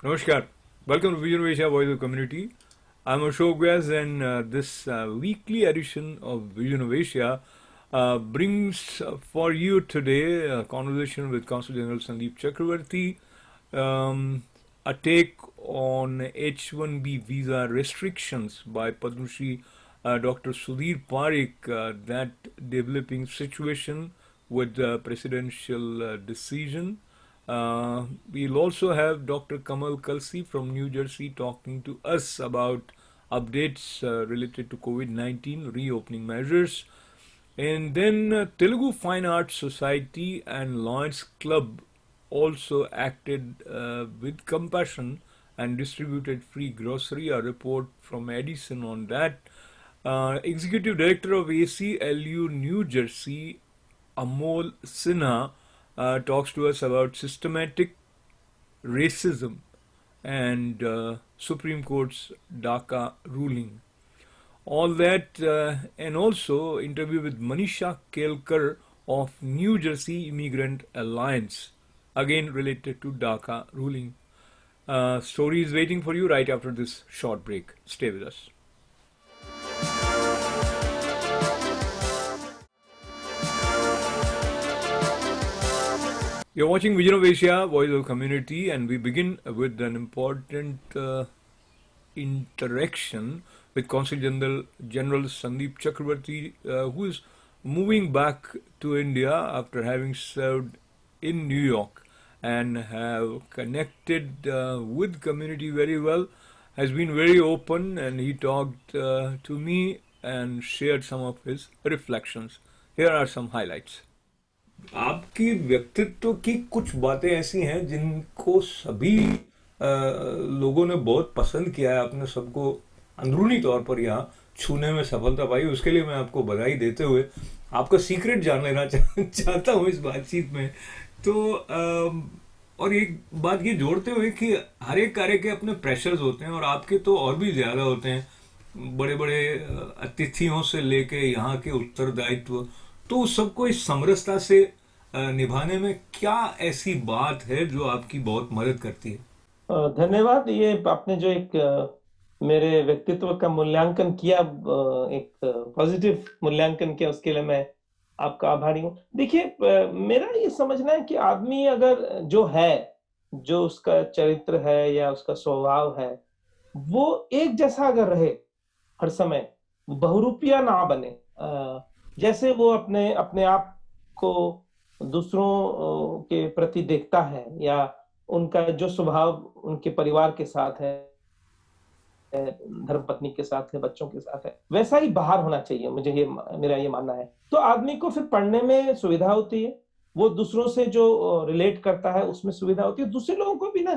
Namaskar. Welcome to Vision Asia Voice of Community. I'm Ashok Vyas, and this weekly edition of Vision of Asia brings for you today a conversation with Counsel General Sandeep Chakravarti, a take on H1B Visa restrictions by Padma Shri Dr. Sudhir Parikh, that developing situation with the presidential decision. We'll also have Dr. Kamal Kalsi from New Jersey talking to us about updates related to COVID-19 reopening measures. And then Telugu Fine Arts Society and Lions Club also acted with compassion and distributed free grocery. A report from Edison on that. Executive Director of ACLU New Jersey, Amol Sinha, talks to us about systematic racism and Supreme Court's DACA ruling. All that, and also interview with Maneesha Kelkar of New Jersey Immigrant Alliance, again related to DACA ruling. Story is waiting for you right after this short break. Stay with us. You're watching Vision of Asia, Voice of Community, and we begin with an important interaction with Counsel General Sandeep Chakravarti, who is moving back to India after having served in New York and have connected with community very well, has been very open, and he talked to me and shared some of his reflections. Here are some highlights. आपकी व्यक्तित्व की कुछ बातें ऐसी हैं जिनको सभी लोगों ने बहुत पसंद किया है। आपने सबको अंदरूनी तौर पर यहाँ छूने में सफलता पाई, उसके लिए मैं आपको बधाई देते हुए आपका सीक्रेट जान लेना चाहता हूँ इस बातचीत में। तो और एक बात ये जोड़ते हुए कि हर एक कार्य के अपने प्रेशर्स होते हैं और आपके तो और भी ज़्यादा होते हैं, बड़े बड़े अतिथियों से लेके यहाँ के उत्तरदायित्व। तो उस सबको इस समरसता से निभाने में क्या ऐसी बात है जो आपकी बहुत मदद करती है? धन्यवाद। ये आपने जो एक मेरे व्यक्तित्व का मूल्यांकन किया, एक पॉजिटिव मूल्यांकन किया, उसके लिए मैं आपका आभारी हूँ। देखिए, मेरा ये समझना है कि आदमी अगर जो है, जो उसका चरित्र है या उसका स्वभाव है, वो एक जैसा अगर रहे हर समय, बहुरूपिया ना बने। जैसे वो अपने अपने आप को दूसरों के प्रति देखता है या उनका जो स्वभाव उनके परिवार के साथ है, धर्मपत्नी के साथ है, बच्चों के साथ है, वैसा ही बाहर होना चाहिए। मुझे ये मेरा ये मानना है। तो आदमी को फिर पढ़ने में सुविधा होती है, वो दूसरों से जो रिलेट करता है उसमें सुविधा होती है, दूसरे लोगों को भी ना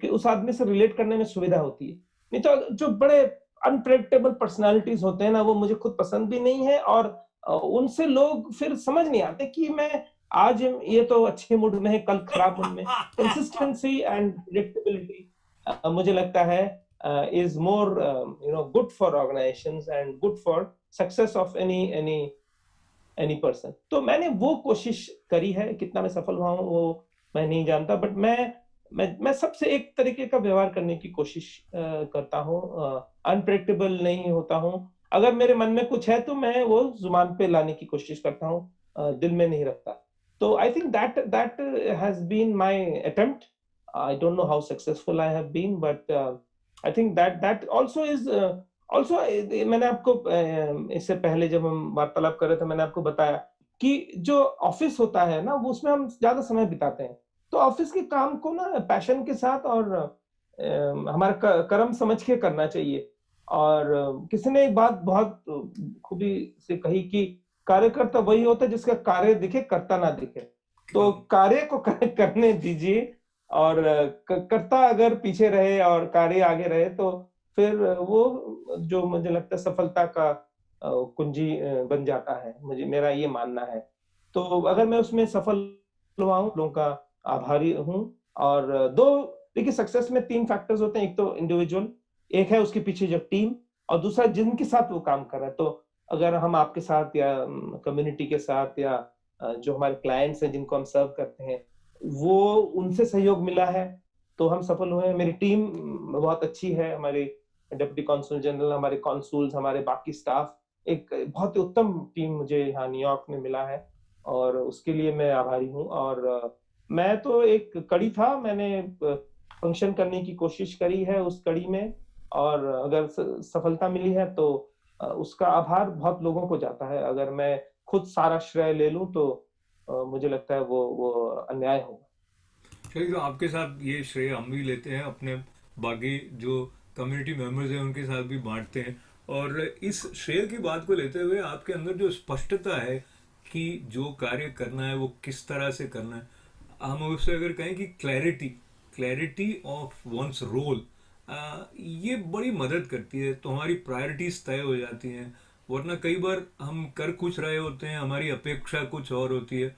कि उस आदमी से रिलेट करने में सुविधा होती है। नहीं तो जो बड़े अनप्रेडिक्टेबल पर्सनैलिटीज़ होते हैं ना, वो मुझे खुद पसंद भी नहीं है और उनसे लोग फिर समझ नहीं आते कि मैं आज ये तो अच्छे मूड में है, कल खराब मूड में। कंसिस्टेंसी एंड प्रेडिक्टेबिलिटी मुझे लगता है is more good for organizations and good for success of any person. तो मैंने वो कोशिश करी है। कितना मैं सफल हुआ हूँ वो मैं नहीं जानता, बट मैं सबसे एक तरीके का व्यवहार करने की कोशिश करता हूँ। अनप्रेडिक्टेबल नहीं होता हूँ। अगर मेरे मन में कुछ है तो मैं वो जुबान पे लाने की कोशिश करता हूँ, दिल में नहीं रखता। तो I think that has been my attempt. I don't know how successful I have been, but I think that also is also मैंने आपको इससे पहले जब हम वार्तालाप कर रहे थे, मैंने आपको बताया कि जो ऑफिस होता है ना, वो उसमें हम ज्यादा समय बिताते हैं। तो ऑफिस के काम को ना पैशन के साथ और हमारा कर्म समझ के करना चाहिए। और किसी ने एक बात बहुत खूबी से कही कि कार्यकर्ता वही होता है जिसका कार्य दिखे, कर्ता ना दिखे। तो कार्य को करने दीजिए, और कर्ता अगर पीछे रहे और कार्य आगे रहे तो फिर वो जो मुझे लगता है सफलता का कुंजी बन जाता है। मेरा ये मानना है। तो अगर मैं उसमें सफल हुआ हूँ, लोगों का आभारी हूँ। और दो देखिए, सक्सेस में 3 फैक्टर्स होते हैं। एक तो इंडिविजुअल, एक है उसके पीछे जो टीम, और दूसरा जिनके साथ वो काम कर रहा है। तो अगर हम आपके साथ या कम्युनिटी के साथ या जो हमारे क्लाइंट्स हैं जिनको हम सर्व करते हैं, वो उनसे सहयोग मिला है, तो हम सफल हुए हैं। मेरी टीम बहुत अच्छी है, हमारे डिप्टी कॉन्सुल जनरल, हमारे कॉन्सुल्स, हमारे बाकी स्टाफ, एक बहुत ही उत्तम टीम मुझे यहाँ न्यूयॉर्क में मिला है और उसके लिए मैं आभारी हूँ। और मैं तो एक कड़ी था, मैंने फंक्शन करने की कोशिश करी है उस कड़ी में, और अगर सफलता मिली है तो उसका आभार बहुत लोगों को जाता है। अगर मैं खुद सारा श्रेय ले लूं तो मुझे लगता है वो अन्याय होगा। चलिए, तो आपके साथ ये श्रेय हम भी लेते हैं, अपने बाकी जो कम्युनिटी मेंबर्स हैं उनके साथ भी बांटते हैं। और इस श्रेय की बात को लेते हुए आपके अंदर जो स्पष्टता है कि जो कार्य करना है वो किस तरह से करना है, हम उससे अगर कहें कि clarity clarity of one's role, ये बड़ी मदद करती है, तो हमारी प्रायोरिटीज तय हो जाती हैं। वरना कई बार हम कर कुछ रहे होते हैं, हमारी अपेक्षा कुछ और होती है।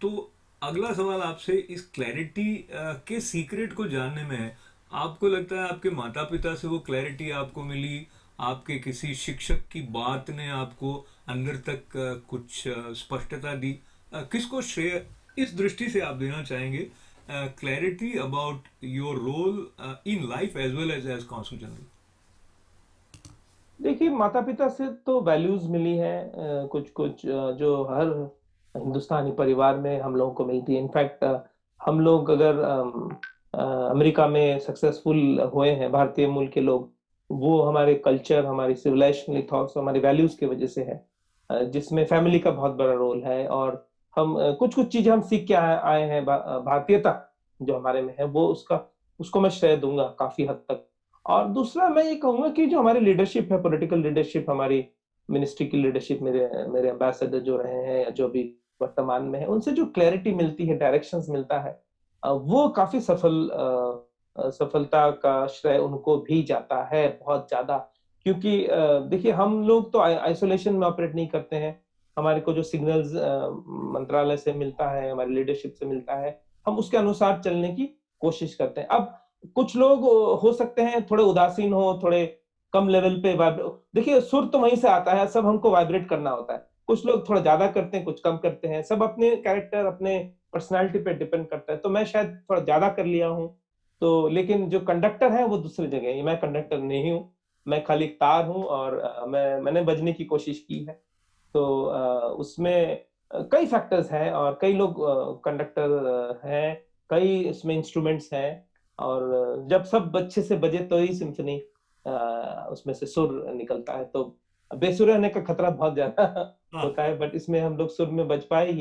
तो अगला सवाल आपसे इस क्लैरिटी के सीक्रेट को जानने में है। आपको लगता है आपके माता पिता से वो क्लैरिटी आपको मिली, आपके किसी शिक्षक की बात ने आपको अंदर तक कुछ स्पष्टता दी? किसको श्रेय इस दृष्टि से आप देना चाहेंगे, clarity about your role in life as well as council general? देखिए, माता-पिता से तो वैल्यूज़ मिली हैं, कुछ-कुछ जो हर हिंदुस्तानी परिवार में हम लोगों को मिलती है। इनफैक्ट हम लोग अगर अमेरिका में सक्सेसफुल हुए हैं, भारतीय मूल के लोग, वो हमारे कल्चर, हमारी सिविलाइजेशन एथॉस, हमारी वैल्यूज़ की वजह से है, जिसमें फैमिली का बहुत बड़ा रोल है। और हम कुछ-कुछ चीज़ें हम सीख के आए आए हैं, भारतीयता जो हमारे में है, वो उसको मैं श्रेय दूँगा काफ़ी हद तक। और दूसरा मैं ये कहूँगा कि जो हमारी लीडरशिप है, पॉलिटिकल लीडरशिप, हमारी मिनिस्ट्री की लीडरशिप, मेरे मेरे एम्बेसडर जो रहे हैं या जो भी वर्तमान में है, उनसे जो क्लैरिटी मिलती है, डायरेक्शंस मिलता है, वो काफ़ी सफलता का श्रेय उनको भी जाता है बहुत ज़्यादा। क्योंकि देखिए, हम लोग तो आइसोलेशन में ऑपरेट नहीं करते हैं। हमारे को जो सिग्नल्स मंत्रालय से मिलता है, हमारी लीडरशिप से मिलता है, हम उसके अनुसार चलने की कोशिश करते हैं। अब कुछ लोग हो सकते हैं थोड़े उदासीन हो, थोड़े कम लेवल पे देखिए, सुर तो वहीं से आता है, सब हमको वाइब्रेट करना होता है। कुछ लोग थोड़ा ज़्यादा करते हैं, कुछ कम करते हैं, सब अपने कैरेक्टर, अपने पर्सनैलिटी पे डिपेंड करता है। तो मैं शायद थोड़ा ज़्यादा कर लिया हूँ, तो लेकिन जो कंडक्टर है वो दूसरी जगह है, मैं कंडक्टर नहीं हूँ, मैं खाली एक तार हूँ। और मैंने बजने की कोशिश की है। तो उसमें कई फैक्टर्स हैं और कई लोग कंडक्टर हैं, कई इसमें इंस्ट्रूमेंट्स हैं, और जब सब अच्छे से बजे तो ही सिम्फनी उसमें से सुर निकलता है। तो बेसुरे होने का खतरा बहुत ज़्यादा हाँ। होता है, बट इसमें हम लोग सुर में बज पाए,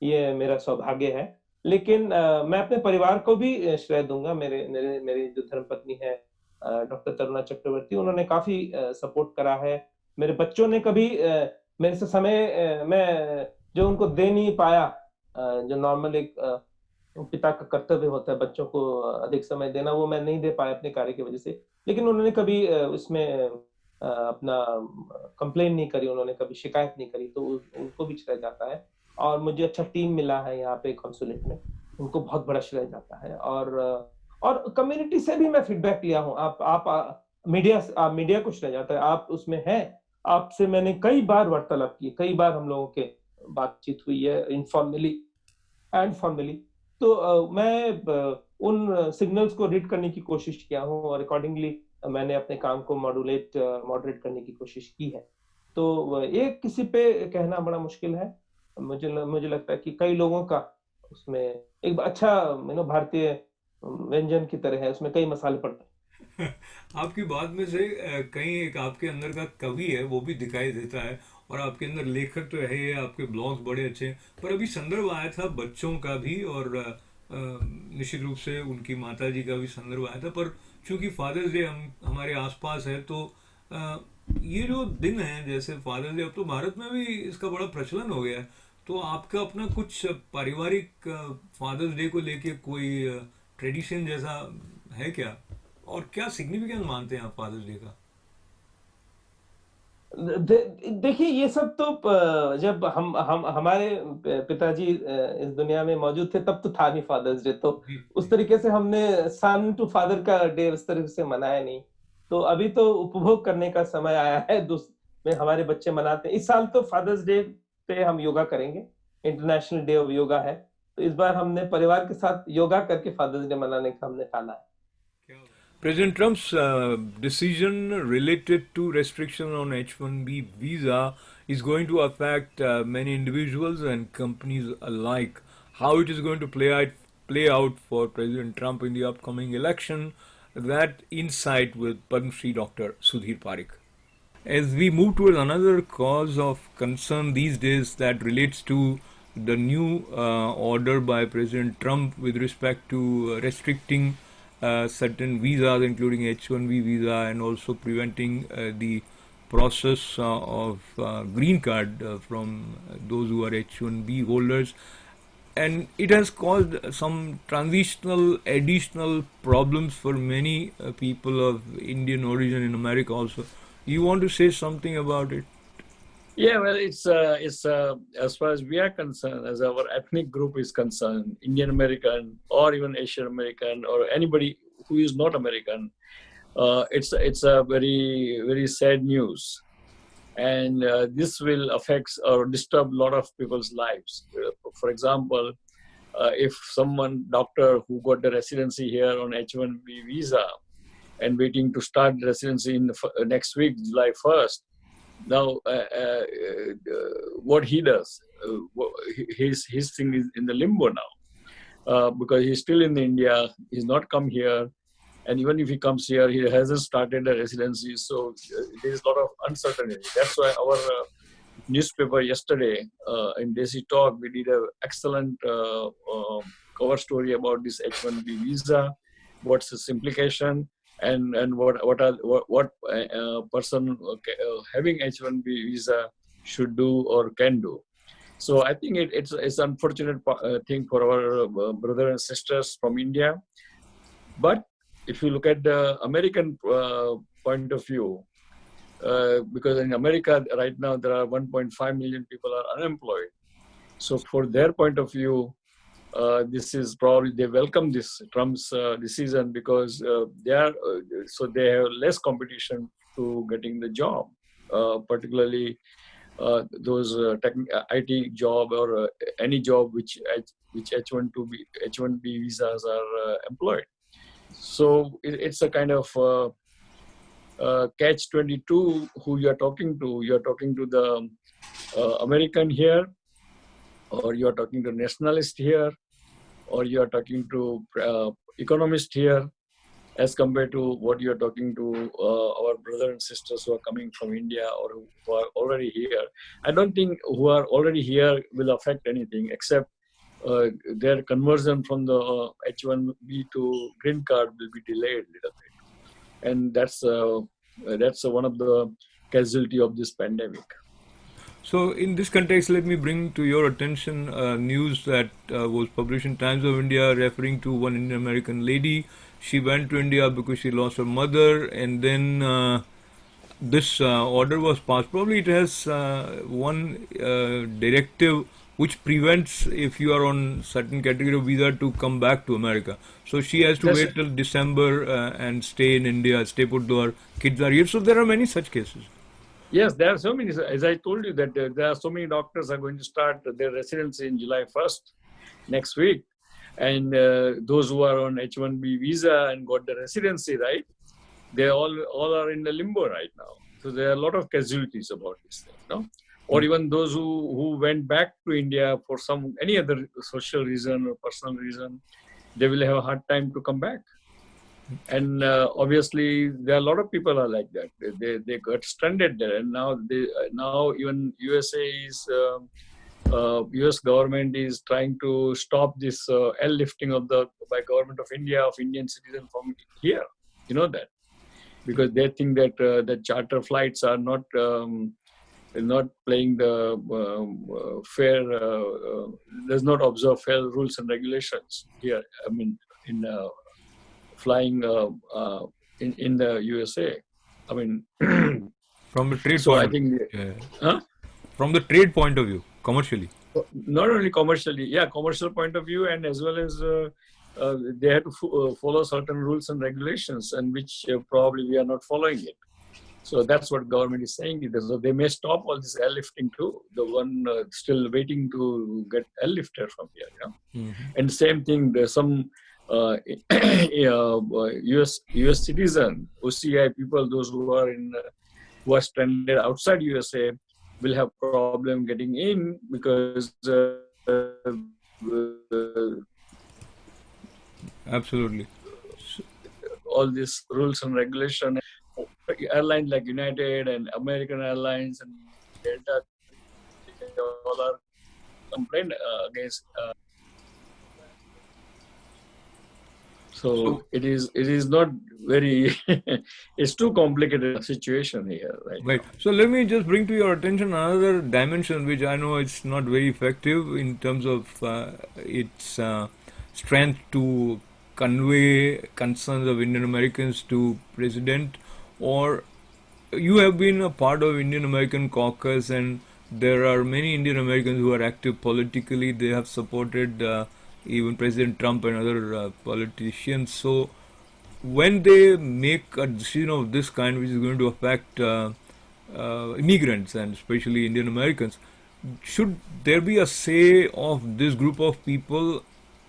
ये मेरा सौभाग्य है। लेकिन मैं अपने परिवार को भी श्रेय दूँगा। मेरे मेरे मेरी जो धर्मपत्नी है डॉक्टर तरुणा चक्रवर्ती, उन्होंने काफ़ी सपोर्ट करा है। मेरे बच्चों ने कभी मेरे से समय मैं जो उनको दे नहीं पाया, जो नॉर्मल एक पिता का कर्तव्य होता है बच्चों को अधिक समय देना, वो मैं नहीं दे पाया अपने कार्य की वजह से। लेकिन उन्होंने कभी उसमें अपना कंप्लेन नहीं करी, उन्होंने कभी शिकायत नहीं करी, तो उनको भी श्रेय जाता है। और मुझे अच्छा टीम मिला है यहाँ पे कॉन्सुलेट में, उनको बहुत बड़ा श्रेय जाता है। और कम्युनिटी से भी मैं फीडबैक लिया हूँ। मीडिया को श्रेय जाता है, आप उसमें हैं, आपसे मैंने कई बार वार्तालाप की, कई बार हम लोगों के बातचीत हुई है, इनफॉर्मली एंड फॉर्मली। तो मैं उन सिग्नल्स को रीड करने की कोशिश किया हूँ और अकॉर्डिंगली मैंने अपने काम को मॉडरेट करने की कोशिश की है। तो ये किसी पे कहना बड़ा मुश्किल है। मुझे लगता है कि कई लोगों का उसमें एक अच्छा भारतीय व्यंजन की तरह है, उसमें कई मसाले पड़ते हैं। आपकी बात में से कहीं एक आपके अंदर का कवि है वो भी दिखाई देता है, और आपके अंदर लेखक तो है ही है, आपके ब्लॉग्स बड़े अच्छे हैं। पर अभी संदर्भ आया था बच्चों का भी, और निश्चित रूप से उनकी माता जी का भी संदर्भ आया था। पर चूंकि फादर्स डे हम हमारे आसपास है, तो अ, ये जो दिन है जैसे फादर्स डे, अब तो भारत में भी इसका बड़ा प्रचलन हो गया है। तो आपका अपना कुछ पारिवारिक फादर्स डे को लेके कोई ट्रेडिशन जैसा है क्या, और क्या सिग्निफिकेंस मानते हैं आप फादर्स डे का? देखिए, ये सब तो जब हम हमारे पिताजी इस दुनिया में मौजूद थे तब तो था नहीं फादर्स डे, तो जी उस जी। तरीके से हमने सन टू फादर का डे उस तरह से मनाया नहीं। तो अभी तो उपभोग करने का समय आया है, में हमारे बच्चे मनाते हैं। इस साल तो फादर्स डे पे हम योगा करेंगे, इंटरनेशनल डे ऑफ योगा है। तो इस बार हमने परिवार के साथ योगा करके फादर्स डे मनाने का हमने ठाना है. President Trump's decision related to restriction on H1B visa is going to affect many individuals and companies alike. How it is going to play out for President Trump in the upcoming election, that insight with Padma Shri Dr. Sudhir Parikh. As we move towards another cause of concern these days that relates to the new order by President Trump with respect to restricting certain visas, including H1B visa, and also preventing the process of green card from those who are H1B holders. And it has caused some transitional additional problems for many people of Indian origin in America also. You want to say something about it? Yeah, well, it's as far as we are concerned, as our ethnic group is concerned, Indian American or even Asian American or anybody who is not American, it's a very, very sad news. And this will affect or disturb a lot of people's lives. For example, if someone, doctor who got the residency here on H1B visa and waiting to start the residency in next week, July 1st, now what he does, his thing is in the limbo now, because he's still in India, he's not come here, and even if he comes here, he hasn't started a residency, so there's a lot of uncertainty. That's why our newspaper yesterday, in Desi Talk, we did an excellent cover story about this H1B visa, what's its implication, and what person having H1B visa should do or can do. So I think it's unfortunate thing for our brothers and sisters from India. But if you look at the American point of view, because in America right now there are 1.5 million people are unemployed. So for their point of view, this is probably, they welcome this Trump's decision because they have less competition to getting the job, particularly those IT job or any job which H1B visas are employed. So it's a kind of catch-22 who you are talking to. You are talking to the American here, or you are talking to nationalist here, or you are talking to economist here, as compared to what you are talking to our brothers and sisters who are coming from India or who are already here. I don't think who are already here will affect anything except their conversion from the H1B to green card will be delayed a little bit. And that's one of the casualty of this pandemic. So in this context, let me bring to your attention news that was published in Times of India referring to one Indian American lady. She went to India because she lost her mother, and then this order was passed. Probably it has one directive which prevents, if you are on certain category of visa, to come back to America. So she has to wait till December and stay in India, stay put to her kids are here. So there are many such cases. Yes, there are so many. As I told you, that there are so many doctors are going to start their residency in July 1st, next week. And those who are on H1B visa and got the residency, right, they all are in the limbo right now. So there are a lot of casualties about this thing, no? Or even those who went back to India for any other social reason or personal reason, they will have a hard time to come back. And obviously, there are a lot of people are like that. They got stranded there, and now even US government is trying to stop this airlifting by government of India of Indian citizens from here. You know that, because they think that the charter flights are not playing the fair, does not observe fair rules and regulations here. I mean, in flying in the USA. I mean, from the trade so point. I think, from the trade point of view, commercially. Not only commercially, commercial point of view, and as well as they have to follow certain rules and regulations, and which probably we are not following it. So that's what government is saying. So they may stop all this airlifting too. The one still waiting to get airlifted from here. And same thing, there's some US citizen, OCI people, those who are who are stranded outside USA, will have problem getting in because Absolutely. all these rules and regulation. Airlines like United and American Airlines and Delta, all are complained against. So it is not very. It's too complicated situation here, right? Right. So let me just bring to your attention another dimension, which I know it's not very effective in terms of its strength to convey concerns of Indian Americans to President. Or you have been a part of Indian American caucus, and there are many Indian Americans who are active politically. They have supported even President Trump and other politicians. So when they make a decision of this kind, which is going to affect immigrants and especially Indian Americans, should there be a say of this group of people?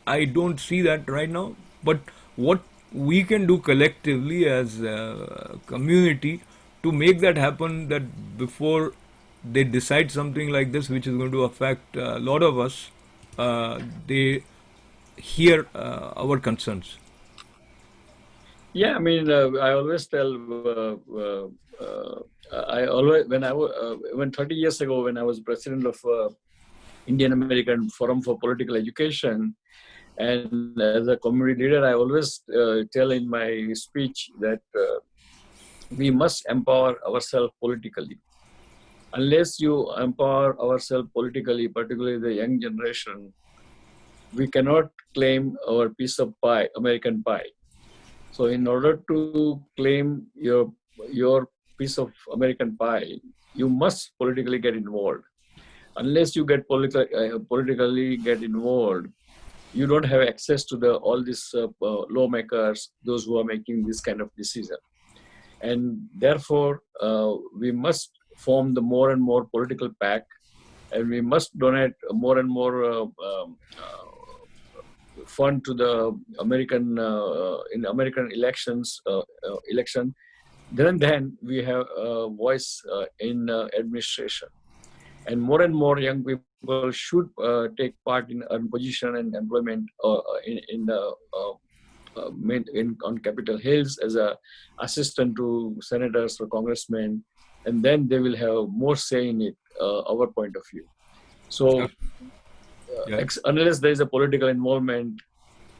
I don't see that right now. But what we can do collectively as a community to make that happen, that before they decide something like this, which is going to affect a lot of us, they hear our concerns. Yeah, I mean, I always tell. I always when 30 years ago, when I was president of Indian American Forum for Political Education, and as a community leader, I always tell in my speech that we must empower ourselves politically. Unless you empower ourselves politically, particularly the young generation, we cannot claim our piece of pie, American pie. So in order to claim your piece of American pie, you must politically get involved. Unless you get politically get involved, you don't have access to all these lawmakers, those who are making this kind of decision. And therefore, we must form the more and more political pack, and we must donate more and more fund to the American in American elections election. Then we have a voice in administration, and more young people should take part in position and employment on Capitol Hills as a assistant to senators or congressmen, and then they will have more say in it. Our point of view. So. Unless there is a political involvement,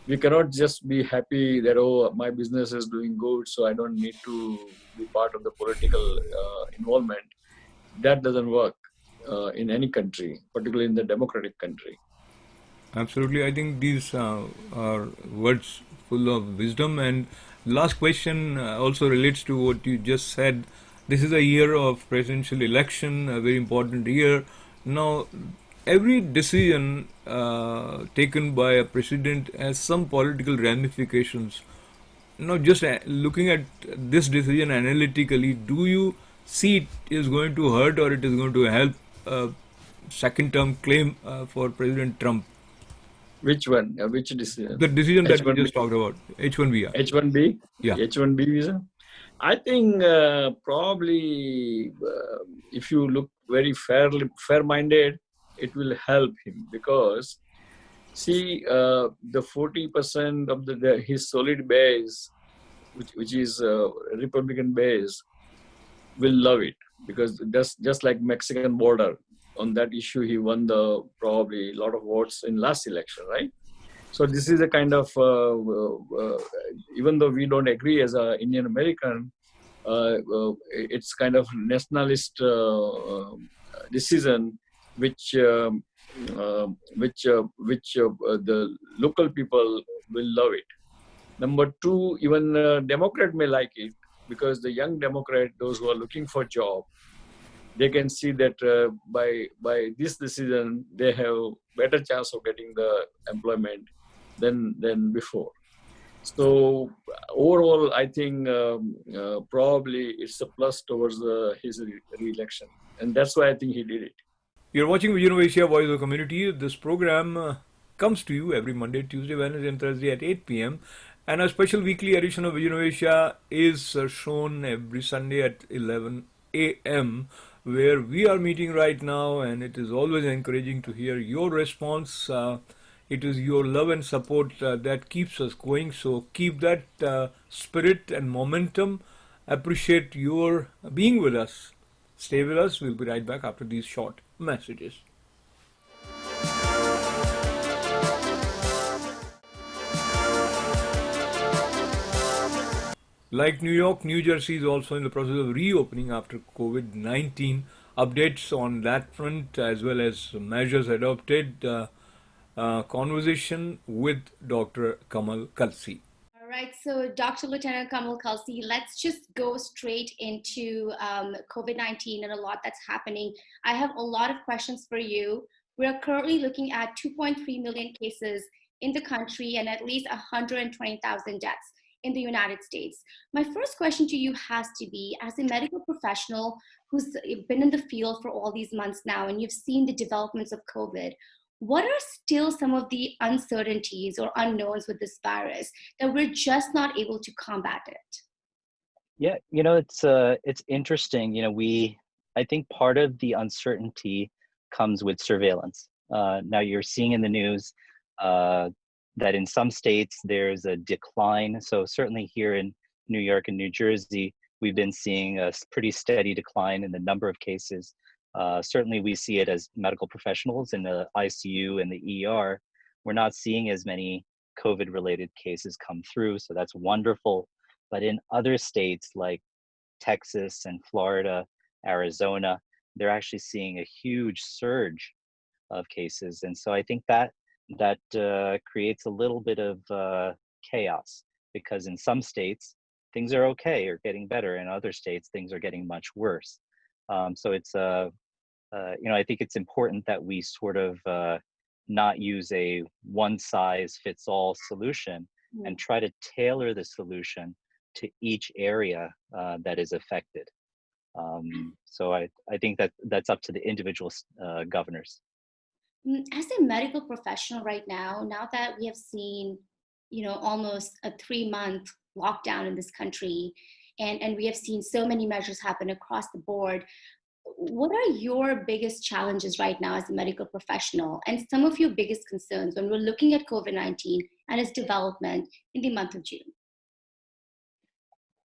we cannot just be happy that, oh, my business is doing good, so I don't need to be part of the political involvement. That doesn't work in any country, particularly in the democratic country. Absolutely. I think these are words full of wisdom. And last question also relates to what you just said. This is a year of presidential election, a very important year. Now, every decision taken by a president has some political ramifications. Now, just looking at this decision analytically, do you see it is going to hurt or it is going to help second-term claim for President Trump? Which one? Which decision? The decision that we just talked about, H1B. H1B? Yeah. H1B visa? I think probably if you look very fair-minded, it will help him, because see, the 40% of his solid base, which is Republican base, will love it, because just like Mexican border, on that issue he won probably a lot of votes in last election, right? So this is a kind of even though we don't agree as a Indian American, it's kind of nationalist decision. Which the local people will love it. Number two, even Democrat may like it, because the young Democrat, those who are looking for job, they can see that by this decision they have better chance of getting the employment than before. So overall, I think probably it's a plus towards his re-election, and that's why I think he did it. You're watching Vision of Asia, Voice of the Community. This program comes to you every Monday, Tuesday, Wednesday, and Thursday at 8 p.m. And a special weekly edition of Vision of Asia is shown every Sunday at 11 a.m., where we are meeting right now. And it is always encouraging to hear your response. It is your love and support that keeps us going. So keep that spirit and momentum. Appreciate your being with us. Stay with us. We'll be right back after these short messages. Like New York, New Jersey is also in the process of reopening after COVID-19. Updates on that front as well as measures adopted. Conversation with Dr. Kamal Kalsi. All right, so Dr. Lieutenant Kamal Kalsi, let's just go straight into COVID-19 and a lot that's happening. I have a lot of questions for you. We are currently looking at 2.3 million cases in the country and at least 120,000 deaths in the United States. My first question to you has to be, as a medical professional who's been in the field for all these months now, and you've seen the developments of COVID, what are still some of the uncertainties or unknowns with this virus that we're just not able to combat it? Yeah, it's interesting. I think part of the uncertainty comes with surveillance. Now you're seeing in the news that in some states there's a decline. So certainly here in New York and New Jersey, we've been seeing a pretty steady decline in the number of cases. Certainly we see it as medical professionals in the ICU and the ER. We're not seeing as many COVID-related cases come through, so that's wonderful. But in other states like Texas and Florida, Arizona, they're actually seeing a huge surge of cases. And so I think that creates a little bit of chaos, because in some states, things are okay or getting better. In other states, things are getting much worse. So it's I think it's important that we sort of not use a one-size-fits-all solution and try to tailor the solution to each area that is affected. So I think that's up to the individual governors. As a medical professional right now that we have seen, almost a 3-month lockdown in this country, and we have seen so many measures happen across the board, what are your biggest challenges right now as a medical professional and some of your biggest concerns when we're looking at COVID-19 and its development in the month of June?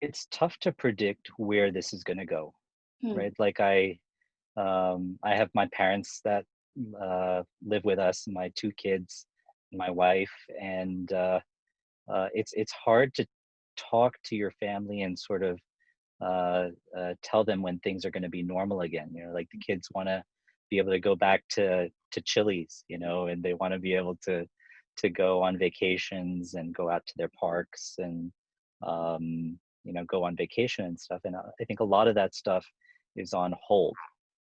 It's tough to predict where this is going to go, right? Like I have my parents that live with us, my 2 kids, my wife, and it's hard to talk to your family and sort of tell them when things are going to be normal again. Like the kids want to be able to go back to Chili's, and they want to be able to go on vacations and go out to their parks and go on vacation and stuff. And I think a lot of that stuff is on hold.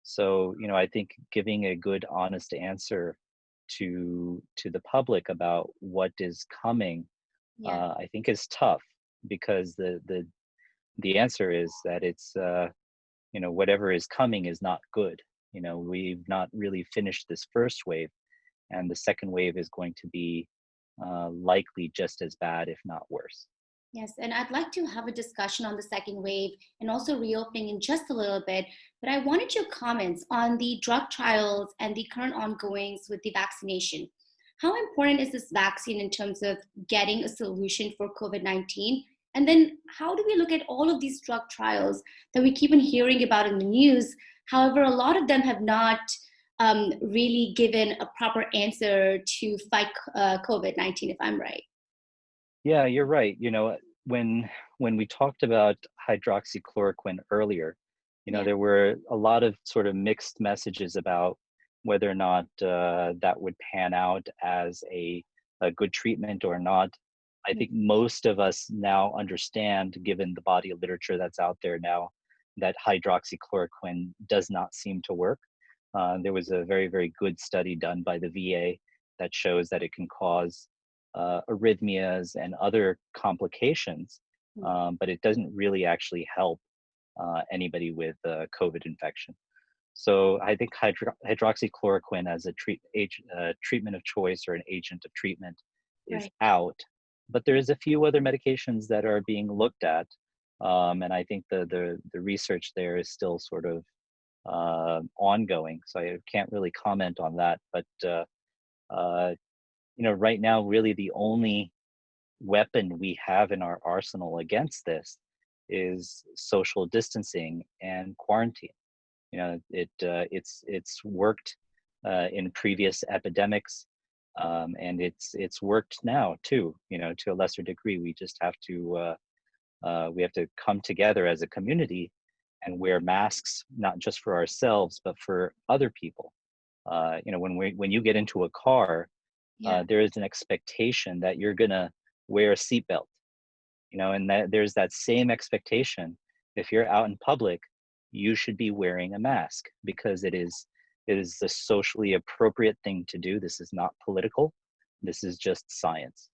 So I think giving a good, honest answer to the public about what is coming, I think is tough, because the answer is that it's whatever is coming is not good. We've not really finished this first wave, and the second wave is going to be likely just as bad, if not worse. Yes, and I'd like to have a discussion on the second wave and also reopening in just a little bit, but I wanted your comments on the drug trials and the current ongoings with the vaccination. How important is this vaccine in terms of getting a solution for COVID-19? And then how do we look at all of these drug trials that we keep on hearing about in the news? However, a lot of them have not really given a proper answer to fight COVID-19, if I'm right. Yeah, you're right. When we talked about hydroxychloroquine earlier, there were a lot of sort of mixed messages about whether or not that would pan out as a good treatment or not. I think most of us now understand, given the body of literature that's out there now, that hydroxychloroquine does not seem to work. There was a very, very good study done by the VA that shows that it can cause arrhythmias and other complications, but it doesn't really actually help anybody with COVID infection. So I think hydroxychloroquine as a treatment of choice or an agent of treatment is out, but there is a few other medications that are being looked at, and I think the research there is still sort of ongoing. So I can't really comment on that, but you know, right now, really the only weapon we have in our arsenal against this is social distancing and quarantine. You know, it's worked in previous epidemics, and it's worked now too. You know, to a lesser degree. We just have to come together as a community and wear masks, not just for ourselves but for other people. You know, when you get into a car, there is an expectation that you're gonna wear a seatbelt. You know, and that there's that same expectation. If you're out in public, you should be wearing a mask because it is the socially appropriate thing to do. This is not political. This is just science.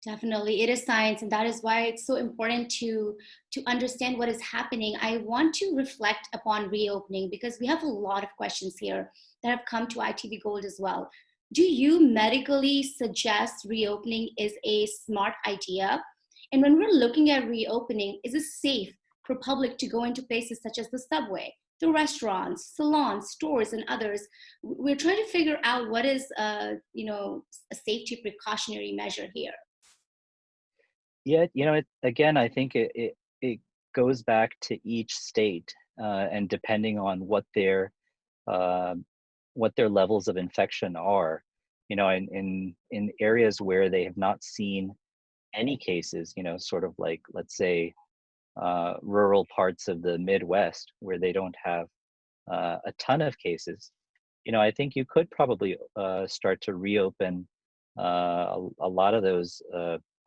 Definitely, it is science, and that is why it's so important to understand what is happening. I want to reflect upon reopening because we have a lot of questions here that have come to ITV Gold as well. Do you medically suggest reopening is a smart idea? And when we're looking at reopening, is it safe for public to go into places such as the subway, the restaurants, salons, stores, and others? We're trying to figure out what is, you know, a safety precautionary measure here. Yeah, you know, again, I think it goes back to each state, and depending on what their levels of infection are. You know, in areas where they have not seen any cases, you know, sort of like, let's say, rural parts of the Midwest where they don't have a ton of cases, you know, I think you could probably start to reopen a lot of those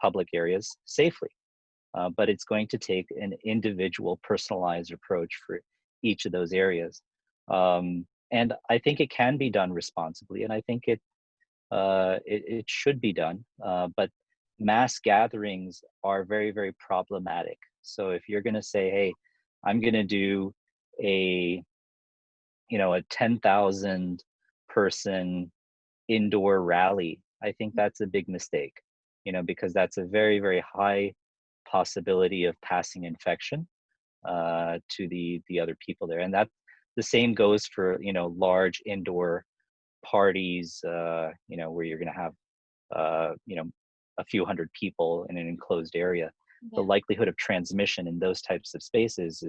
public areas safely. But it's going to take an individual personalized approach for each of those areas. And I think it can be done responsibly, and I think it should be done. But mass gatherings are very, very problematic. So if you're going to say, hey, I'm going to do a 10,000 person indoor rally, I think that's a big mistake, you know, because that's a very, very high possibility of passing infection to the other people there. And that the same goes for, you know, large indoor parties, you know, where you're going to have, you know, a few hundred people in an enclosed area. The likelihood of transmission in those types of spaces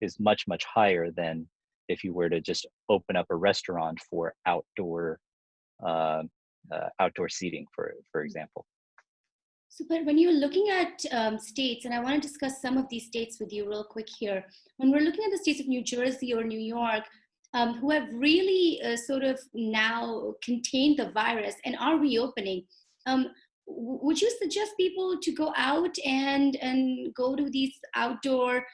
is much, much higher than if you were to just open up a restaurant for outdoor seating, for example. So, but when you're looking at states, and I want to discuss some of these states with you real quick here. When we're looking at the states of New Jersey or New York, who have really sort of now contained the virus and are reopening, would you suggest people to go out and go to these outdoor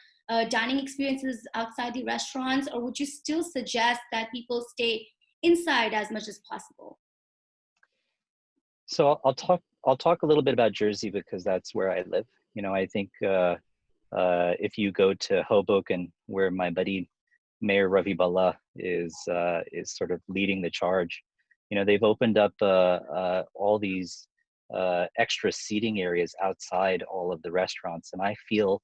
dining experiences outside the restaurants, or would you still suggest that people stay inside as much as possible? So I'll talk a little bit about Jersey because that's where I live. You know, I think if you go to Hoboken, where my buddy Mayor Ravi Balla is sort of leading the charge, you know, they've opened up all these extra seating areas outside all of the restaurants, and I feel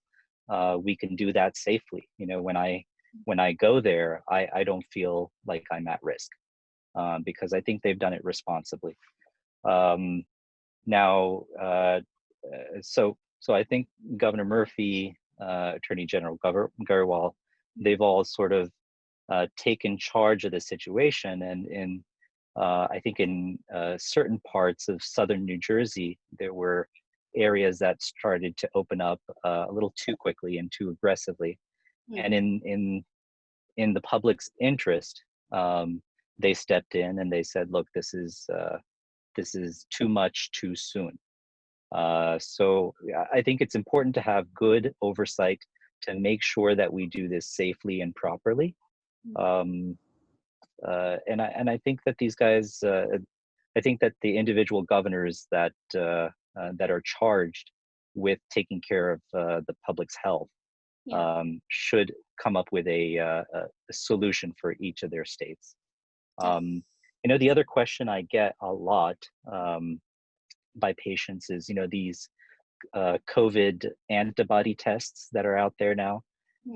we can do that safely. You know, when I go there, I don't feel like I'm at risk because I think they've done it responsibly. Now, so I think Governor Murphy, Attorney General Garwal, they've all sort of taken charge of the situation, and I think in certain parts of southern New Jersey, there were areas that started to open up a little too quickly and too aggressively. And in the public's interest, they stepped in and they said, look, this is too much too soon. So I think it's important to have good oversight to make sure that we do this safely and properly. And I think that these guys, I think that the individual governors that that are charged with taking care of the public's health should come up with a solution for each of their states. The other question I get a lot by patients is, these COVID antibody tests that are out there now,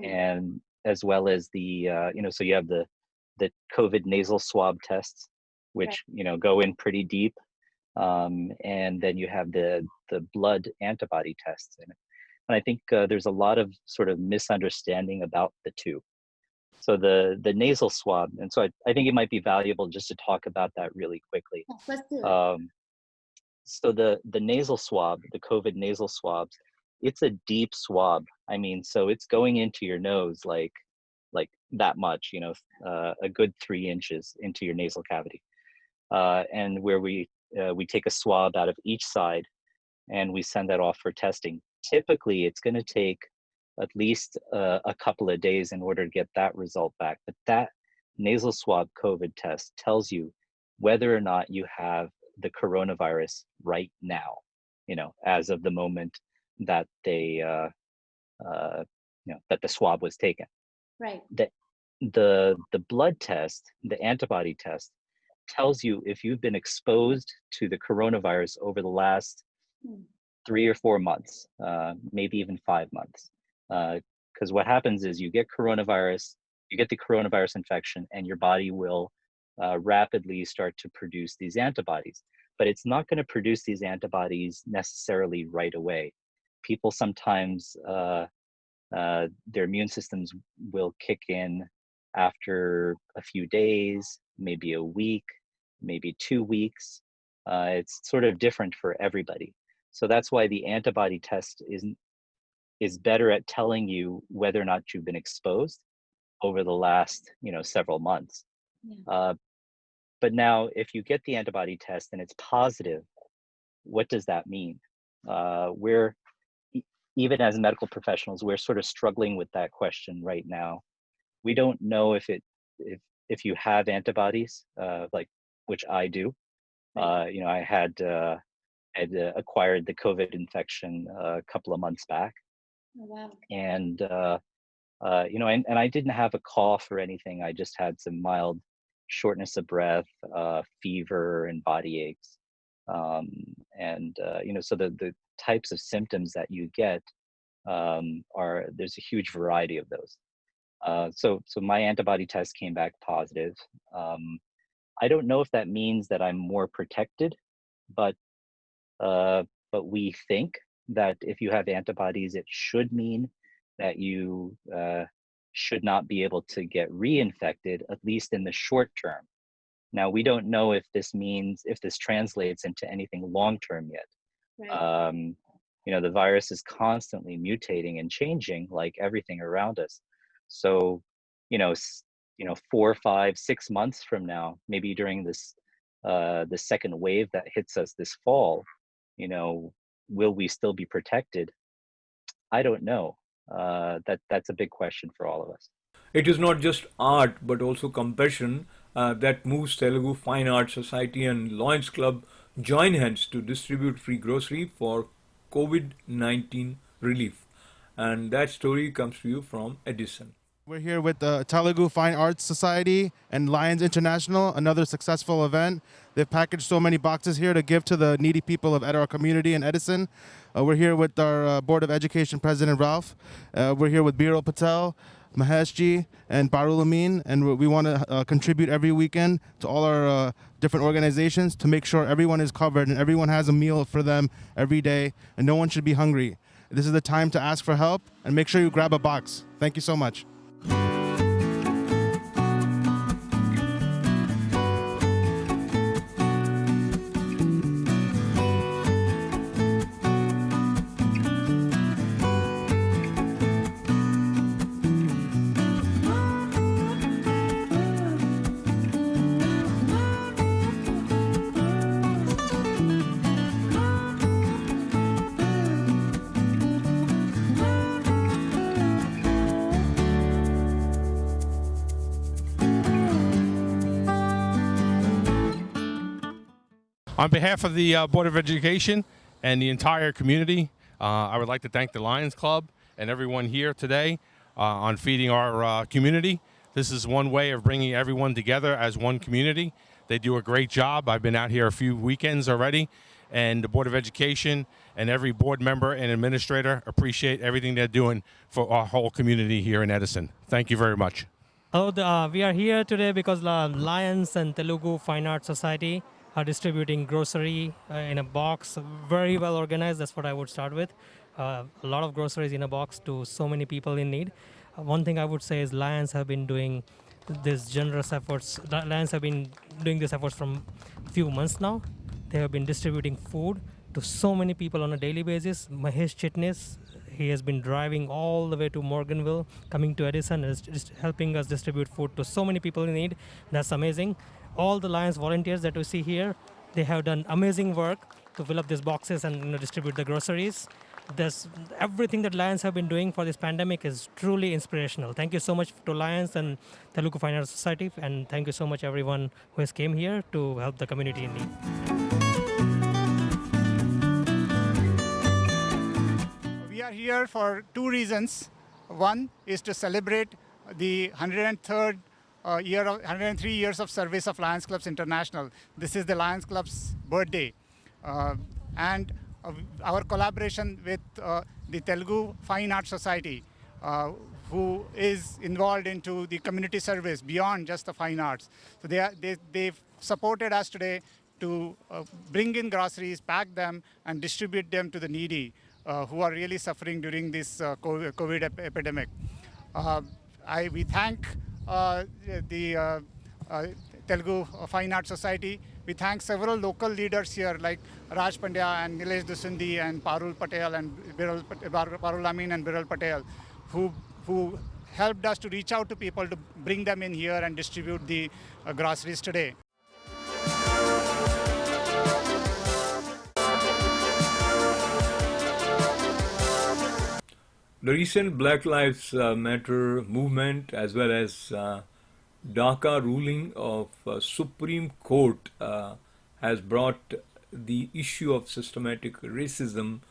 and as well as the, so you have the COVID nasal swab tests, which, go in pretty deep. And then you have the blood antibody tests. And I think there's a lot of sort of misunderstanding about the two. So the nasal swab, and so I think it might be valuable just to talk about that really quickly. Let's do it. So the nasal swab, the COVID nasal swabs, it's a deep swab. I mean, so it's going into your nose like that much, a good 3 inches into your nasal cavity. And where we take a swab out of each side and we send that off for testing. Typically, it's going to take at least a couple of days in order to get that result back. But that nasal swab COVID test tells you whether or not you have the coronavirus right now, as of the moment that that the swab was taken. Right. The blood test, the antibody test, tells you if you've been exposed to the coronavirus over the last 3 or 4 months, maybe even 5 months. Because what happens is you get the coronavirus infection, and your body will rapidly start to produce these antibodies. But it's not going to produce these antibodies necessarily right away. People sometimes, their immune systems will kick in after a few days, maybe a week, maybe 2 weeks. It's sort of different for everybody. So that's why the antibody test is better at telling you whether or not you've been exposed over the last, several months. But now if you get the antibody test and it's positive, what does that mean? We're, even as medical professionals, we're sort of struggling with that question right now. We don't know if you have antibodies, which I do. I had acquired the COVID infection a couple of months back. Oh, wow. And and I didn't have a cough or anything. I just had some mild shortness of breath, fever, and body aches. So the types of symptoms that you get there's a huge variety of those. So my antibody test came back positive. I don't know if that means that I'm more protected, but we think that if you have antibodies, it should mean that you should not be able to get reinfected, at least in the short term. Now, we don't know if this translates into anything long-term yet. Right. The virus is constantly mutating and changing like everything around us. So, 4, 5, 6 months from now, maybe during this, the second wave that hits us this fall, will we still be protected? I don't know. That's a big question for all of us. It is not just art, but also compassion that moves Telugu Fine Arts Society and Lions Club join hands to distribute free grocery for COVID-19 relief. And that story comes to you from Edison. We're here with the Telugu Fine Arts Society and Lions International, another successful event. They've packaged so many boxes here to give to the needy people of our community in Edison. We're here with our Board of Education President, Ralph. We're here with Biro Patel, Maheshji, and Parul Amin, and we want to contribute every weekend to all our different organizations to make sure everyone is covered and everyone has a meal for them every day, and no one should be hungry. This is the time to ask for help, and make sure you grab a box. Thank you so much. On behalf of the Board of Education and the entire community, I would like to thank the Lions Club and everyone here today on feeding our community. This is one way of bringing everyone together as one community. They do a great job. I've been out here a few weekends already, and the Board of Education and every board member and administrator appreciate everything they're doing for our whole community here in Edison. Thank you very much. Hello, we are here today because Lions and Telugu Fine Arts Society are distributing grocery in a box, very well organized. That's what I would start with. A lot of groceries in a box to so many people in need. One thing I would say is Lions have been doing this generous efforts. Lions have been doing these efforts from few months now. They have been distributing food to so many people on a daily basis. Mahesh Chitnis, he has been driving all the way to Morganville, coming to Edison, and is just helping us distribute food to so many people in need. That's amazing. All the Lions volunteers that we see here, they have done amazing work to fill up these boxes and distribute the groceries. Everything that Lions have been doing for this pandemic is truly inspirational. Thank you so much to Lions and Telugu Fine Arts Society, and thank you so much everyone who has came here to help the community in need. We are here for two reasons. One is to celebrate the 103 years of service of Lions Clubs International. This is the Lions Club's birthday. And our collaboration with the Telugu Fine Arts Society, who is involved into the community service beyond just the fine arts. So they've supported us today to bring in groceries, pack them, and distribute them to the needy who are really suffering during this COVID epidemic. We thank the Telugu Fine Arts Society. We thank several local leaders here like Raj Pandya and Nilesh Dusundi and Parul Patel and Parul Amin and Biral Patel, who helped us to reach out to people to bring them in here and distribute the groceries today. The recent Black Lives Matter movement, as well as DACA ruling of Supreme Court, has brought the issue of systematic racism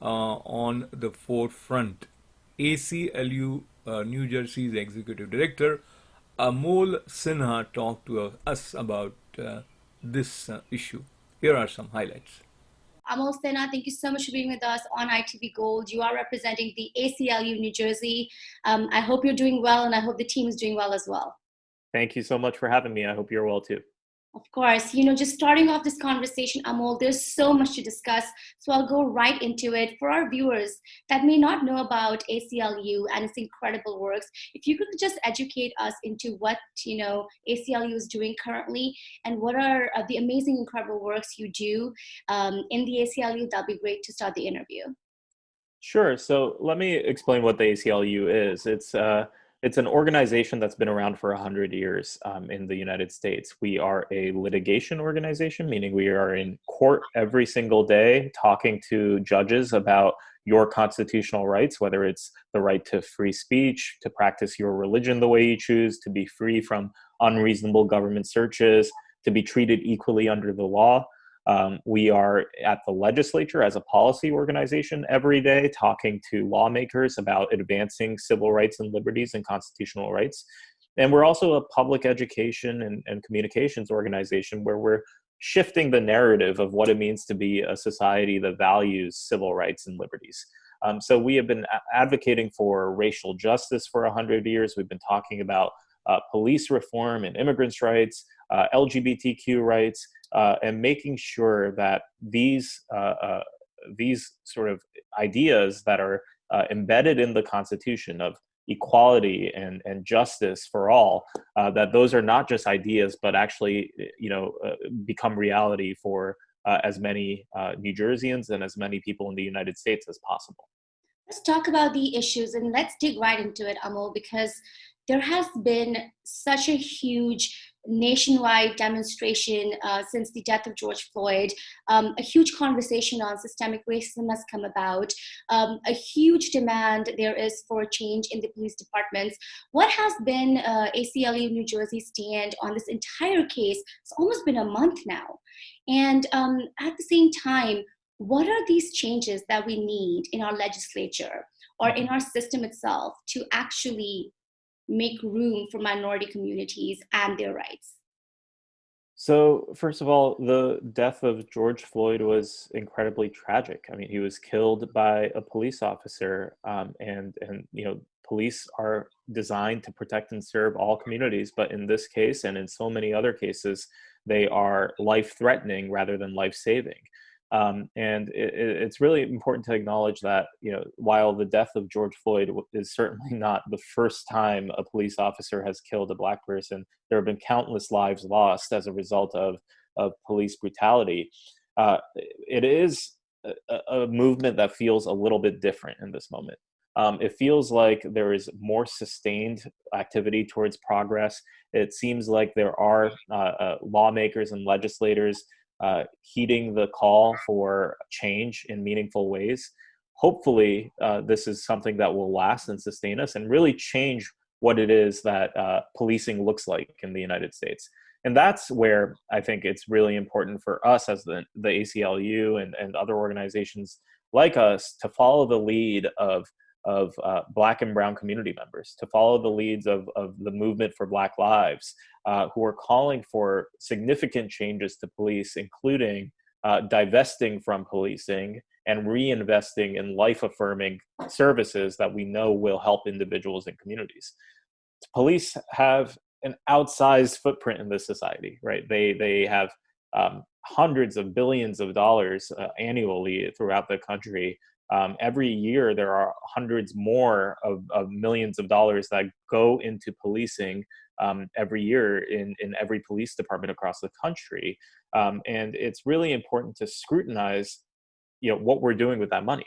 on the forefront. ACLU New Jersey's Executive Director Amol Sinha talked to us about this issue. Here are some highlights. Amol Sinha, thank you so much for being with us on ITV Gold. You are representing the ACLU New Jersey. I hope you're doing well, and I hope the team is doing well as well. Thank you so much for having me. I hope you're well too. Of course, just starting off this conversation, Amol, there's so much to discuss, so I'll go right into it. For our viewers that may not know about ACLU and its incredible works, if you could just educate us into what ACLU is doing currently and what are the amazing, incredible works you do in the ACLU, that'll be great to start the interview. Sure. So let me explain what the ACLU is. It's an organization that's been around for 100 years in the United States. We are a litigation organization, meaning we are in court every single day talking to judges about your constitutional rights, whether it's the right to free speech, to practice your religion the way you choose, to be free from unreasonable government searches, to be treated equally under the law. We are at the legislature as a policy organization every day talking to lawmakers about advancing civil rights and liberties and constitutional rights. And we're also a public education and communications organization where we're shifting the narrative of what it means to be a society that values civil rights and liberties. So we have been advocating for racial justice for 100 years. We've been talking about police reform and immigrants' rights, LGBTQ rights, and making sure that these sort of ideas that are embedded in the Constitution of equality and justice for all, that those are not just ideas, but actually, become reality for as many New Jerseyans and as many people in the United States as possible. Let's talk about the issues and let's dig right into it, Amol, because there has been such a huge nationwide demonstration since the death of George Floyd. A huge conversation on systemic racism has come about. A huge demand there is for change in the police departments. What has been ACLU New Jersey's stand on this entire case? It's almost been a month now. And at the same time, what are these changes that we need in our legislature or in our system itself to actually make room for minority communities and their rights? So, first of all, the death of George Floyd was incredibly tragic. I mean, he was killed by a police officer, and police are designed to protect and serve all communities. But in this case, and in so many other cases, they are life-threatening rather than life-saving. And it's really important to acknowledge that, while the death of George Floyd is certainly not the first time a police officer has killed a Black person, there have been countless lives lost as a result of police brutality. It is a movement that feels a little bit different in this moment. It feels like there is more sustained activity towards progress. It seems like there are lawmakers and legislators heeding the call for change in meaningful ways. Hopefully, this is something that will last and sustain us and really change what it is that policing looks like in the United States. And that's where I think it's really important for us as the ACLU and other organizations like us to follow the lead of Black and Brown community members, to follow the leads of the movement for Black Lives, who are calling for significant changes to police, including divesting from policing and reinvesting in life-affirming services that we know will help individuals and communities. Police have an outsized footprint in this society, right? They have hundreds of billions of dollars annually throughout the country. Every year, there are hundreds more of millions of dollars that go into policing every year in every police department across the country. And it's really important to scrutinize, what we're doing with that money.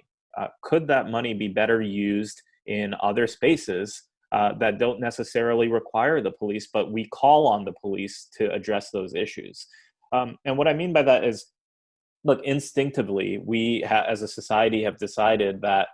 Could that money be better used in other spaces that don't necessarily require the police, but we call on the police to address those issues? And what I mean by that is, look, instinctively, we as a society have decided that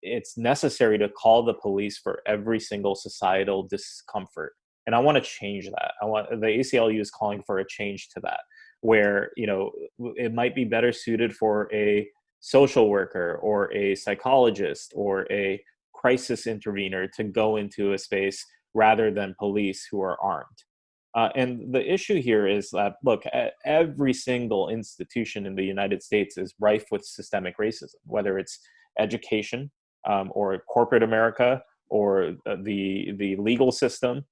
it's necessary to call the police for every single societal discomfort. And I want to change that. The ACLU is calling for a change to that, where, it might be better suited for a social worker or a psychologist or a crisis intervener to go into a space rather than police who are armed. And the issue here is that, look, every single institution in the United States is rife with systemic racism, whether it's education or corporate America or the legal system.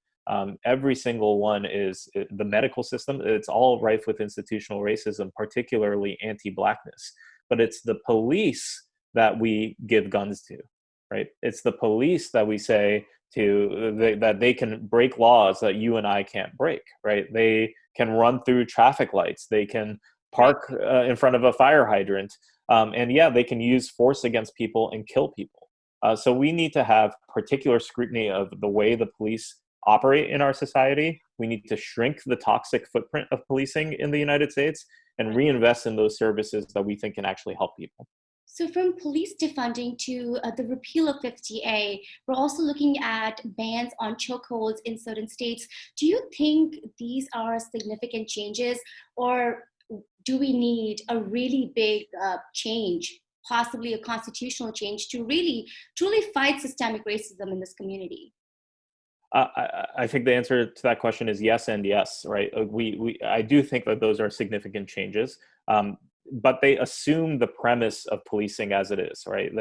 Every single one is the medical system. It's all rife with institutional racism, particularly anti-Blackness. But it's the police that we give guns to, right? It's the police that we say that they can break laws that you and I can't break, right? They can run through traffic lights. They can park in front of a fire hydrant. And yeah, they can use force against people and kill people. So we need to have particular scrutiny of the way the police operate in our society. We need to shrink the toxic footprint of policing in the United States and reinvest in those services that we think can actually help people. So from police defunding to the repeal of 50A, we're also looking at bans on chokeholds in certain states. Do you think these are significant changes, or do we need a really big change, possibly a constitutional change, to really truly fight systemic racism in this community? I think the answer to that question is yes and yes, right? I do think that those are significant changes, but they assume the premise of policing as it is, right?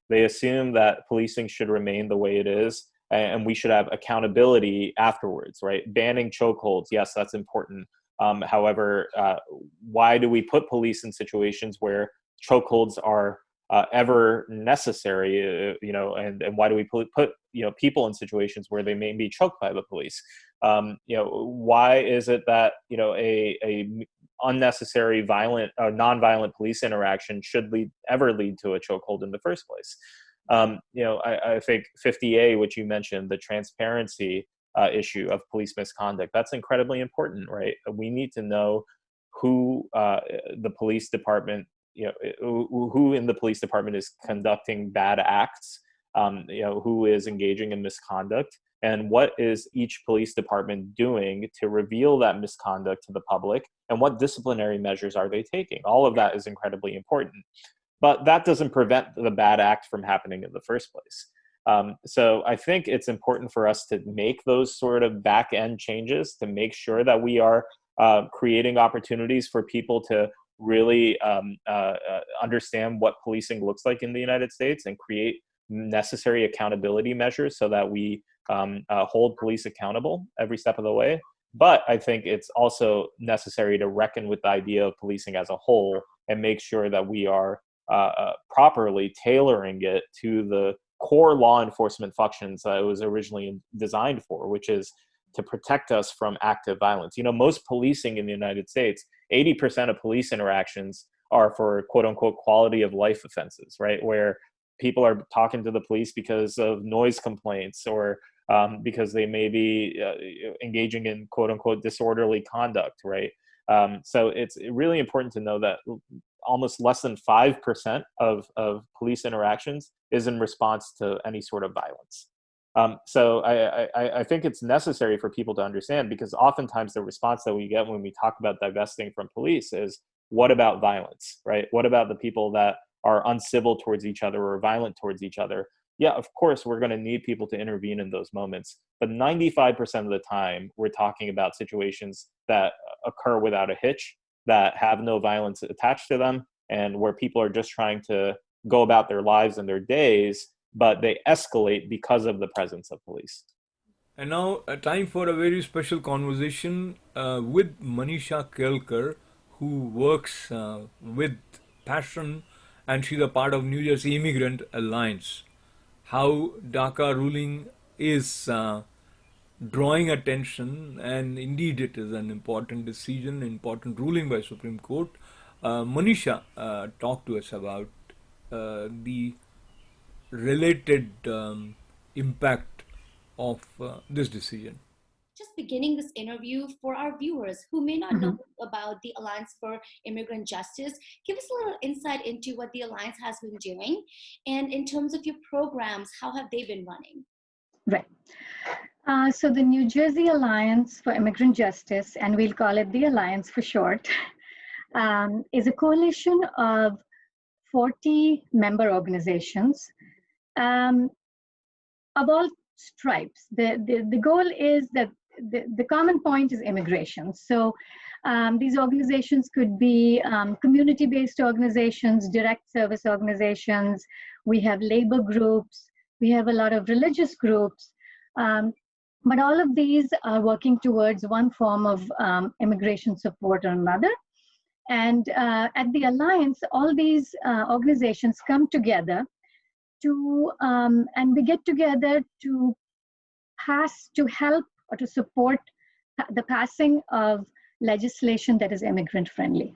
They assume that policing should remain the way it is, and we should have accountability afterwards, right? Banning chokeholds, yes, that's important. However, why do we put police in situations where chokeholds are ever necessary, and why do we put people in situations where they may be choked by the police? Why is it that a unnecessary violent non-violent police interaction should ever lead to a chokehold in the first place? I think 50A, which you mentioned, the transparency issue of police misconduct, that's incredibly important, right? We need to know who the police department, who in the police department is conducting bad acts, who is engaging in misconduct, and what is each police department doing to reveal that misconduct to the public, and what disciplinary measures are they taking. All of that is incredibly important. But that doesn't prevent the bad act from happening in the first place. So I think it's important for us to make those sort of back end changes to make sure that we are creating opportunities for people to really understand what policing looks like in the United States and create necessary accountability measures so that we hold police accountable every step of the way. But I think it's also necessary to reckon with the idea of policing as a whole and make sure that we are properly tailoring it to the core law enforcement functions that it was originally designed for, which is to protect us from active violence. Most policing in the United States, 80% of police interactions are for quote unquote quality of life offenses, right? Where people are talking to the police because of noise complaints or because they may be engaging in quote unquote disorderly conduct, right? So it's really important to know that almost less than 5% of police interactions is in response to any sort of violence. So I think it's necessary for people to understand, because oftentimes the response that we get when we talk about divesting from police is, what about violence, right? What about the people that are uncivil towards each other or violent towards each other? Yeah, of course, we're going to need people to intervene in those moments. But 95% of the time, we're talking about situations that occur without a hitch, that have no violence attached to them, and where people are just trying to go about their lives and their days, but they escalate because of the presence of police. And now, time for a very special conversation with Maneesha Kelkar, who works with passion, and she's a part of New Jersey Immigrant Alliance. How DACA ruling is drawing attention, and indeed it is an important decision, important ruling by Supreme Court. Maneesha, talk to us about the related impact of this decision. Just beginning this interview, for our viewers who may not know about the Alliance for Immigrant Justice, give us a little insight into what the Alliance has been doing. And in terms of your programs, how have they been running? Right. So the New Jersey Alliance for Immigrant Justice, and we'll call it the Alliance for short, is a coalition of 40 member organizations of all stripes. The goal is that the common point is immigration. So these organizations could be community-based organizations, direct service organizations. We have labor groups. We have a lot of religious groups. But all of these are working towards one form of immigration support or another. And at the Alliance, all these organizations come together and we get together to help or to support the passing of legislation that is immigrant friendly.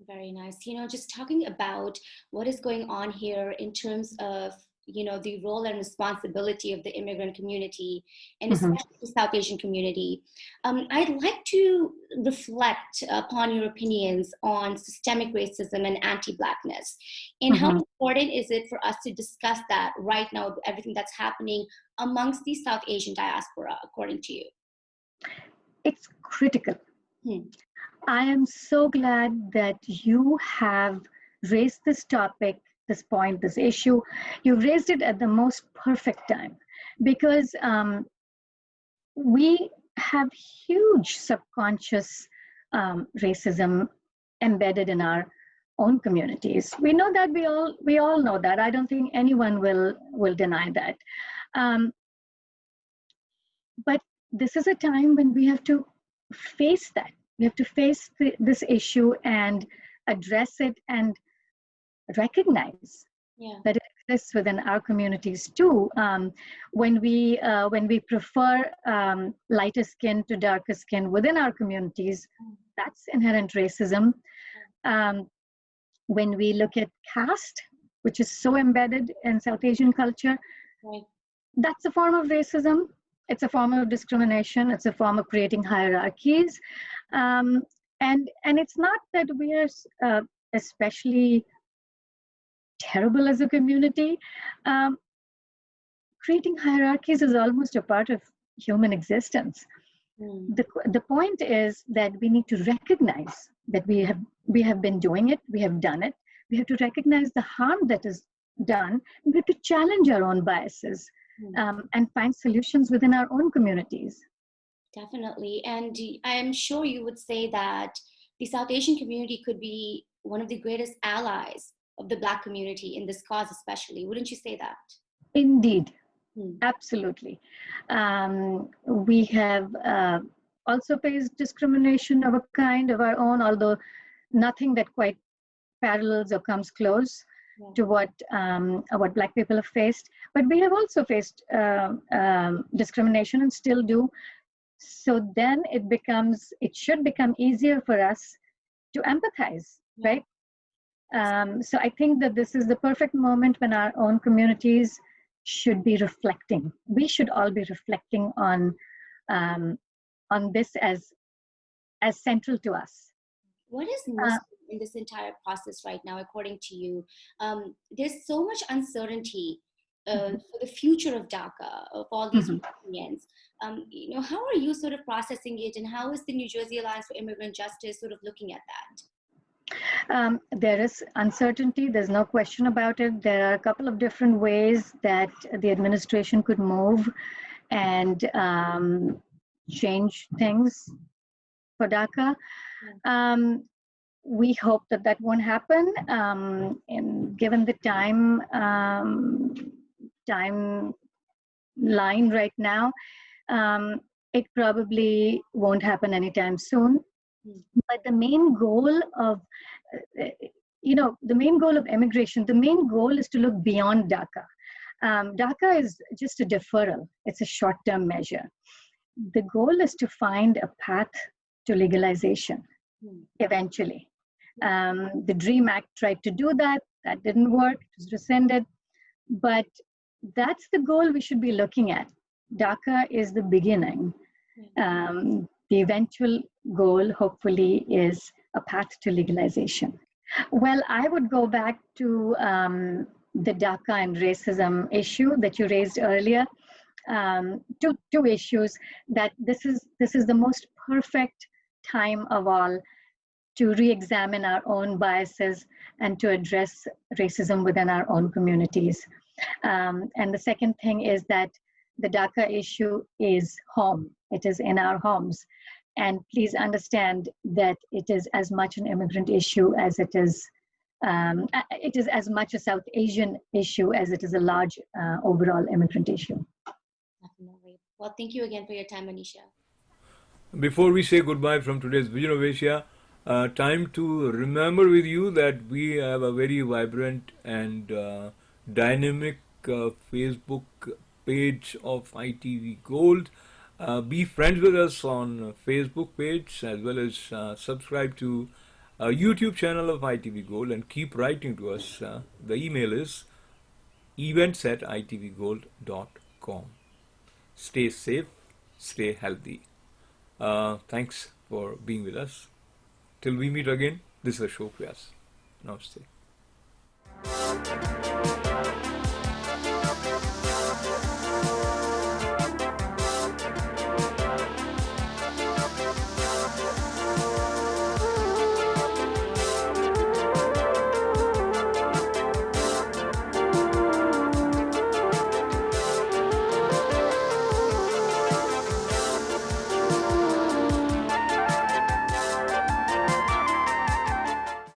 Very nice. Just talking about what is going on here in terms of the role and responsibility of the immigrant community, and especially the South Asian community. I'd like to reflect upon your opinions on systemic racism and anti-Blackness, and how important is it for us to discuss that right now, everything that's happening amongst the South Asian diaspora, according to you? It's critical. I am so glad that you have raised this topic, this point, this issue. You raised it at the most perfect time, because we have huge subconscious racism embedded in our own communities. We know that, we all know that. I don't think anyone will deny that. But this is a time when we have to face that. We have to face this issue and address it and recognize that it exists within our communities too. When we prefer lighter skin to darker skin within our communities, that's inherent racism. When we look at caste, which is so embedded in South Asian culture, that's a form of racism. It's a form of discrimination. It's a form of creating hierarchies. And it's not that we are especially terrible as a community. creating hierarchies is almost a part of human existence. The point is that we need to recognize that we have been doing it, we have done it. We have to recognize the harm that is done. We have to challenge our own biases and find solutions within our own communities. Definitely. And I am sure you would say that the South Asian community could be one of the greatest allies of the Black community in this cause, especially. Wouldn't you say that? Indeed. Absolutely. We have also faced discrimination of a kind of our own, although nothing that quite parallels or comes close to what Black people have faced. But we have also faced discrimination and still do. So then it should become easier for us to empathize, right? So I think that this is the perfect moment when our own communities should be reflecting. We should all be reflecting on this as central to us. What is missing in this entire process right now, according to you? There's so much uncertainty for the future of DACA, of all these opinions. How are you sort of processing it, and how is the New Jersey Alliance for Immigrant Justice sort of looking at that? There is uncertainty, there's no question about it. There are a couple of different ways that the administration could move and change things for DACA. We hope that won't happen. And given the timeline right now, it probably won't happen anytime soon. But the main goal of immigration, the main goal is to look beyond DACA. DACA is just a deferral. It's a short-term measure. The goal is to find a path to legalization eventually. The DREAM Act tried to do that. That didn't work. It was rescinded. But that's the goal we should be looking at. DACA is the beginning. The eventual goal, hopefully, is a path to legalization. Well, I would go back to the DACA and racism issue that you raised earlier. Two issues that this is the most perfect time of all to re-examine our own biases and to address racism within our own communities. And the second thing is that the DACA issue is home. It is in our homes. And please understand that it is as much an immigrant issue as it is as much a South Asian issue as it is a large overall immigrant issue. Definitely. Well, thank you again for your time, Maneesha. Before we say goodbye from today's Vision of Asia, time to remember with you that we have a very vibrant and dynamic Facebook page of ITV Gold. Be friends with us on Facebook page as well as subscribe to a YouTube channel of ITV Gold and keep writing to us. The email is events@itvgold.com. Stay safe, stay healthy. Thanks for being with us. Till we meet again, this is Ashok Vyas. Namaste.